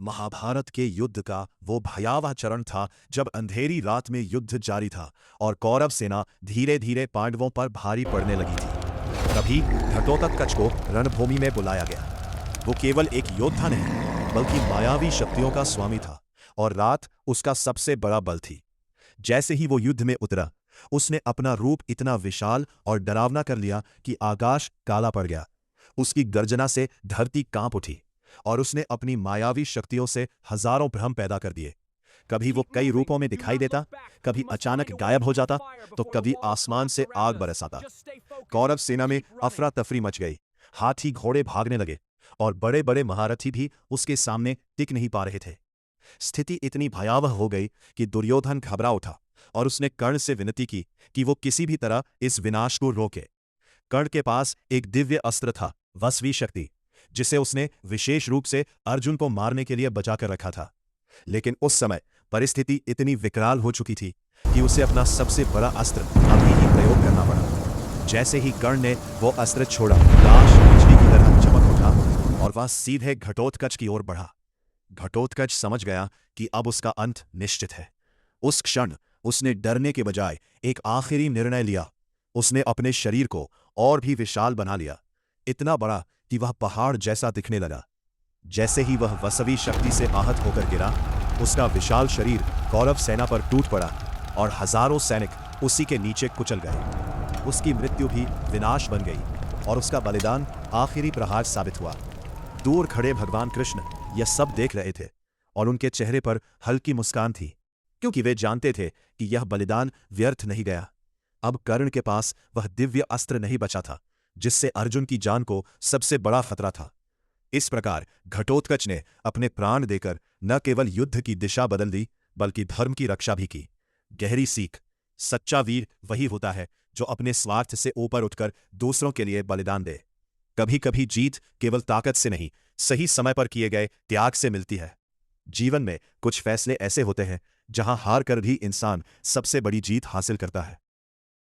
महाभारत के युद्ध का वो भयावह चरण था जब अंधेरी रात में युद्ध जारी था और कौरव सेना धीरे धीरे पांडवों पर भारी पड़ने लगी थी। तभी घटोत्कच को रणभूमि में बुलाया गया। वो केवल एक योद्धा नहीं बल्कि मायावी शक्तियों का स्वामी था और रात उसका सबसे बड़ा बल थी। जैसे ही वो युद्ध में उतरा, उसने अपना रूप इतना विशाल और डरावना कर लिया कि आकाश काला पड़ गया। उसकी गर्जना से धरती कांप उठी और उसने अपनी मायावी शक्तियों से हजारों भ्रम पैदा कर दिए। कभी वो कई रूपों में दिखाई देता, कभी अचानक गायब हो जाता, तो कभी आसमान से आग बरसाता। कौरव सेना में अफरा तफरी मच गई। हाथी घोड़े भागने लगे और बड़े बड़े महारथी भी उसके सामने टिक नहीं पा रहे थे। स्थिति इतनी भयावह हो गई कि दुर्योधन घबरा उठा और उसने कर्ण से विनती की कि वो किसी भी तरह इस विनाश को रोके। कर्ण के पास एक दिव्य अस्त्र था, वसवी शक्ति, जिसे उसने विशेष रूप से अर्जुन को मारने के लिए बचाकर रखा था। लेकिन उस समय परिस्थिति इतनी विकराल हो चुकी थी कि उसे अपना सबसे बड़ा अस्त्र अभी ही प्रयोग करना पड़ा। जैसे ही कर्ण ने वो अस्त्र छोड़ा, आकाश बिजली की तरह चमक उठा और वह सीधे घटोत्कच की ओर बढ़ा। घटोत्कच समझ गया कि अब उसका अंत निश्चित है। उस क्षण उसने डरने के बजाय एक आखिरी निर्णय लिया। उसने अपने शरीर को और भी विशाल बना लिया, इतना बड़ा कि वह पहाड़ जैसा दिखने लगा। जैसे ही वह वसवी शक्ति से आहत होकर गिरा, उसका विशाल शरीर कौरव सेना पर टूट पड़ा और हजारों सैनिक उसी के नीचे कुचल गए। उसकी मृत्यु भी विनाश बन गई और उसका बलिदान आखिरी प्रहार साबित हुआ। दूर खड़े भगवान कृष्ण यह सब देख रहे थे और उनके चेहरे पर हल्की मुस्कान थी, क्योंकि वे जानते थे कि यह बलिदान व्यर्थ नहीं गया। अब कर्ण के पास वह दिव्य अस्त्र नहीं बचा था जिससे अर्जुन की जान को सबसे बड़ा खतरा था। इस प्रकार घटोत्कच ने अपने प्राण देकर न केवल युद्ध की दिशा बदल दी बल्कि धर्म की रक्षा भी की। गहरी सीख, सच्चा वीर वही होता है जो अपने स्वार्थ से ऊपर उठकर दूसरों के लिए बलिदान दे। कभी कभी जीत केवल ताकत से नहीं, सही समय पर किए गए त्याग से मिलती है। जीवन में कुछ फैसले ऐसे होते हैं जहां हार कर भी इंसान सबसे बड़ी जीत हासिल करता है।